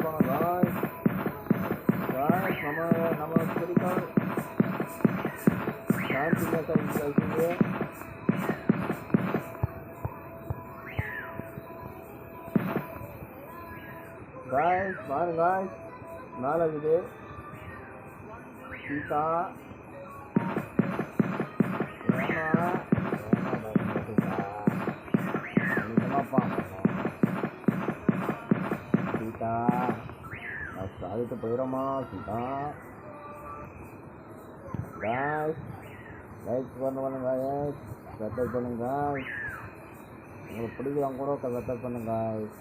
போனோம் காய்ஸ். நம்ம பிடிக்கும் காய்ஸ் பாருங்க காய்ஸ், மேலே இருக்குது சீதா. சீதா சாதிட்டு போயிடுமா சீதா. காய்ஸ் லைக் பண்ணுங்க காய்ஸ், சப்ஸ்கிரைப் பண்ணுங்க காய்ஸ். உங்களுக்கு பிடிக்கலாம் கூட சப்ஸ்கிரைப் பண்ணுங்க காய்ஸ்.